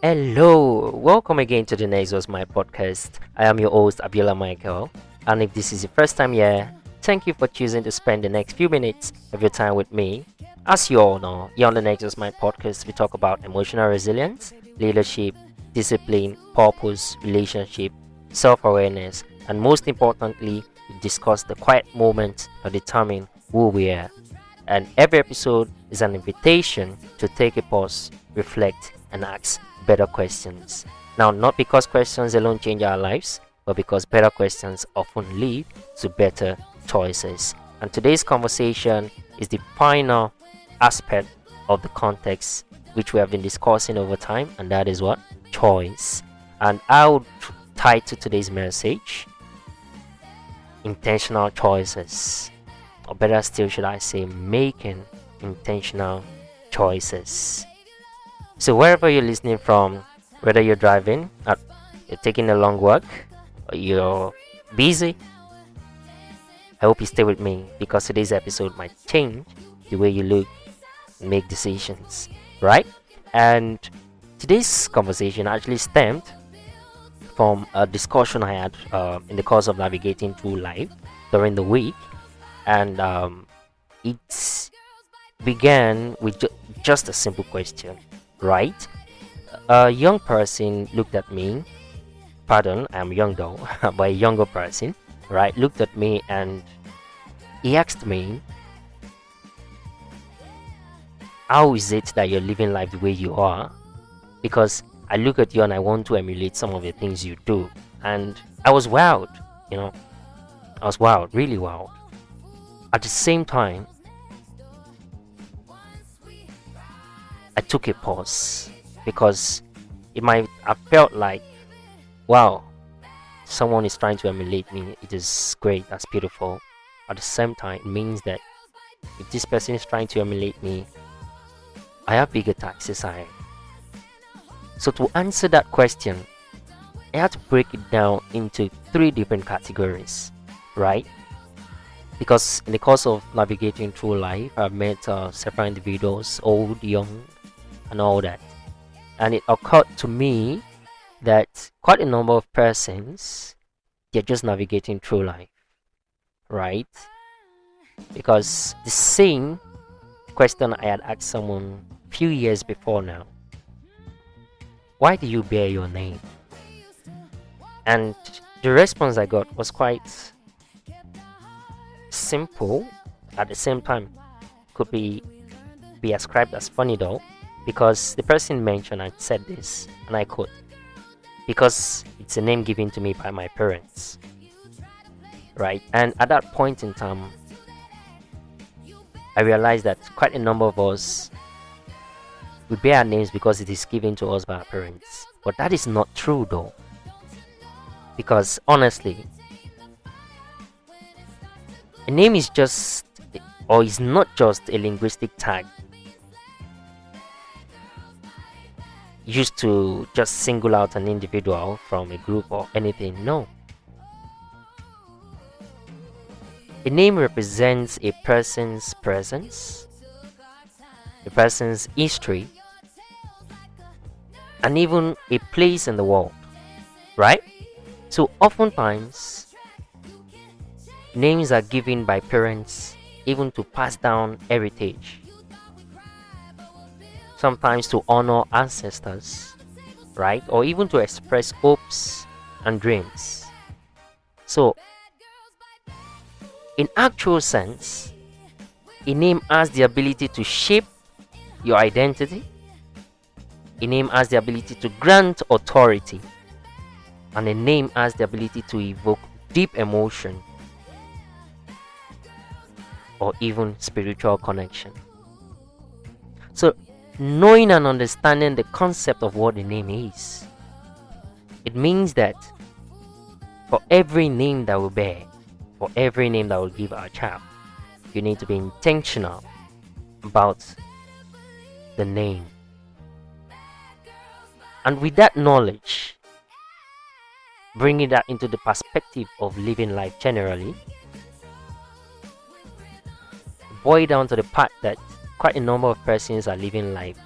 Hello, welcome again to the NexusMindPodcast. I am your host Abiola Michael, and if this is your first time here, thank you for choosing to spend the next few minutes of your time with me. As you all know, here on the NexusMindPodcast, we talk about emotional resilience, leadership, discipline, purpose, relationship, self-awareness, and most importantly, we discuss the quiet moments that determine who we are. And every episode is an invitation to take a pause, reflect, and ask better questions. Now, not because questions alone change our lives, but because better questions often lead to better choices. And today's conversation is the final aspect of the context which we have been discussing over time, and that is what? Choice. And I would title today's message Intentional Choices. Or better still, should I say, making intentional choices. So wherever you're listening from, whether you're driving, or you're taking a long walk, or you're busy, I hope you stay with me because today's episode might change the way you look and make decisions, right? And today's conversation actually stemmed from a discussion I had in the course of navigating through life during the week, and it began with just a simple question, right? A young person looked at me, pardon, I'm young though, but a younger person, right, looked at me and he asked me, how is it that you're living life the way you are? Because I look at you and I want to emulate some of the things you do. And I was wowed, you know, I was wowed, really wowed. At the same time, I took a pause because it might have felt like, wow, someone is trying to emulate me. It is great, that's beautiful. At the same time, it means that if this person is trying to emulate me, I have bigger taxes I. So to answer that question, I had to break it down into three different categories, right? Because in the course of navigating through life, I've met several individuals, old, young, and all that. And it occurred to me that quite a number of persons, they're just navigating through life, right? Because the same question I had asked someone a few years before now, why do you bear your name? And the response I got was quite simple. At the same time, could be ascribed as funny though, because the person mentioned and said this, and I quote, because it's a name given to me by my parents, right? And at that point in time, I realized that quite a number of us, we bear our names because it is given to us by our parents. But that is not true though, because honestly, a name is just, or is not just a linguistic tag used to just single out an individual from a group or anything. No. A name represents a person's presence, a person's history, and even a place in the world, right? So oftentimes, names are given by parents even to pass down heritage, sometimes to honor ancestors, right? Or even to express hopes and dreams. So, in actual sense, a name has the ability to shape your identity. A name has the ability to grant authority. And a name has the ability to evoke deep emotion or even spiritual connection. So, knowing and understanding the concept of what the name is, it means that for every name that we bear, for every name that we give our child, you need to be intentional about the name. And with that knowledge, bringing that into the perspective of living life generally, boil down to the part that quite a number of persons are living life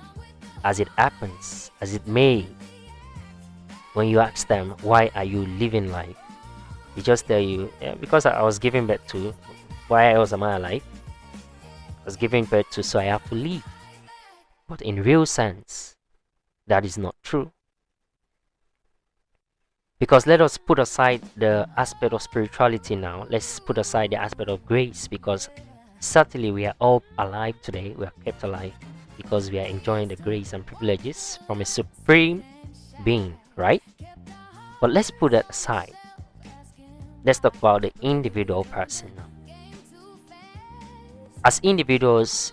as it happens, as it may. When you ask them, why are you living life? They just tell you, yeah, because I was giving birth to. Why else am I alive? I was giving birth to, so I have to live. But in real sense, that is not true. Because let us put aside the aspect of spirituality now. Let's put aside the aspect of grace, because certainly we are all alive today. We are kept alive because we are enjoying the grace and privileges from a supreme being, right? But let's put that aside. Let's talk about the individual person now. As individuals,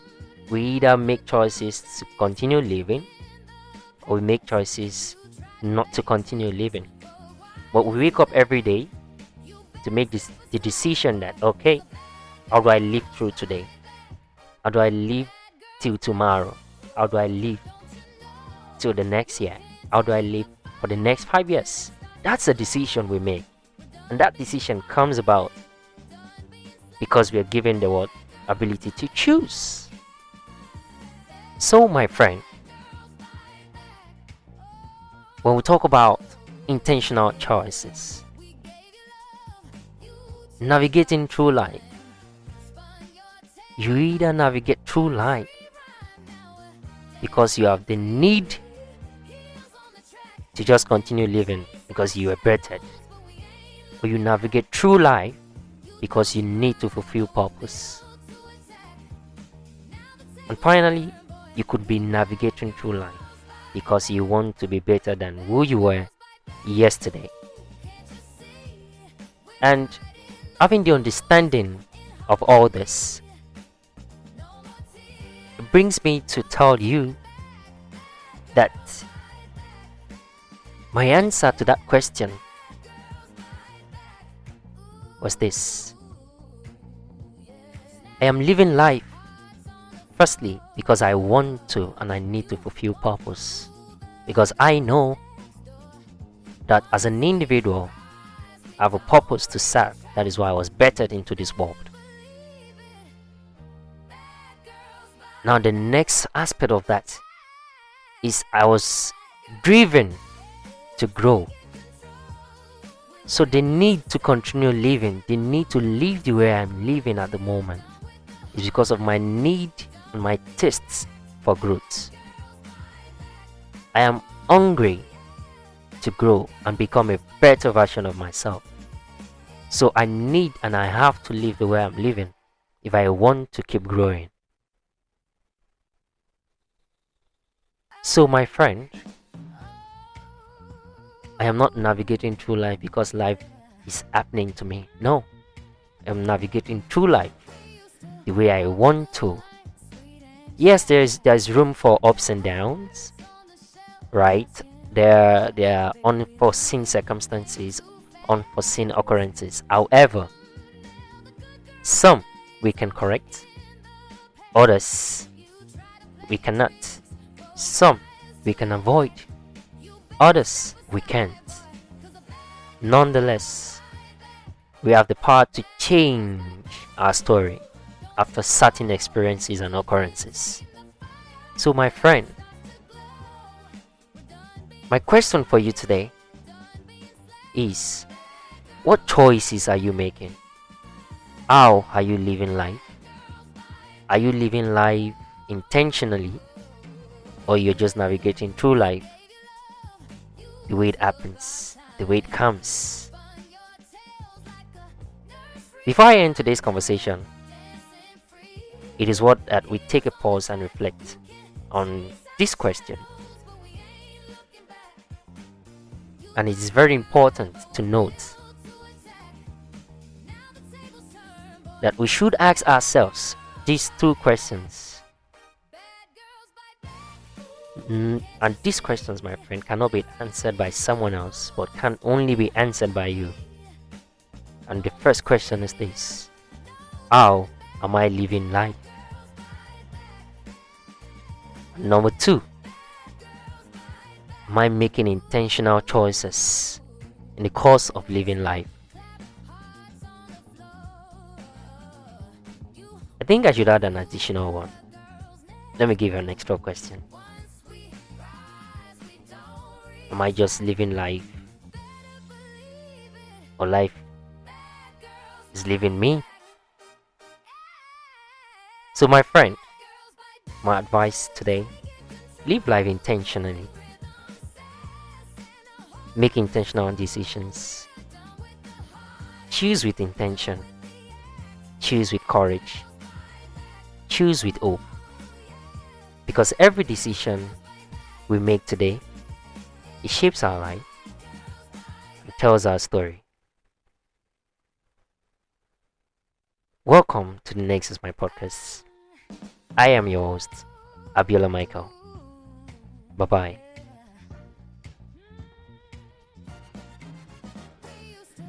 we either make choices to continue living, or we make choices not to continue living. But we wake up every day to make the decision that, okay, how do I live through today? How do I live till tomorrow? How do I live till the next year? How do I live for the next 5 years? That's a decision we make. And that decision comes about because we are given the word ability to choose. So, my friend, when we talk about intentional choices, navigating through life, you either navigate through life because you have the need to just continue living because you are bettered, or you navigate through life because you need to fulfill purpose. And finally, you could be navigating through life because you want to be better than who you were yesterday. And having the understanding of all this, it brings me to tell you that my answer to that question was this: I am living life firstly because I want to and I need to fulfill purpose, because I know that as an individual I have a purpose to serve. That is why I was bettered into this world. Now the next aspect of that is I was driven to grow. So the need to continue living, the need to live the way I'm living at the moment, is because of my need and my tastes for growth. I am hungry to grow and become a better version of myself. So I need and I have to live the way I'm living if I want to keep growing. So, my friend, I am not navigating through life because life is happening to me. No, I'm navigating through life the way I want to. Yes, there's room for ups and downs, right? There are unforeseen circumstances, unforeseen occurrences. However, some we can correct, others we cannot. Some we can avoid, others we can't. Nonetheless, we have the power to change our story after certain experiences and occurrences. So, my friend, my question for you today is, what choices are you making? How are you living life? Are you living life intentionally, or you're just navigating through life the way it happens, the way it comes? Before I end today's conversation, it is what that we take a pause and reflect on this question. And it is very important to note that we should ask ourselves these two questions. And these questions, my friend, cannot be answered by someone else, but can only be answered by you. And the first question is this: how am I living life? Number two, am I making intentional choices in the course of living life? I think I should add an additional one. Let me give you an extra question. Am I just living life, or life is living me? So, my friend, my advice today: live life intentionally, make intentional decisions, choose with intention, choose with courage, choose with hope. Because every decision we make today, it shapes our life, it tells our story. Welcome to the Nexus My Podcast. I am your host, Abiola Michael. Bye bye.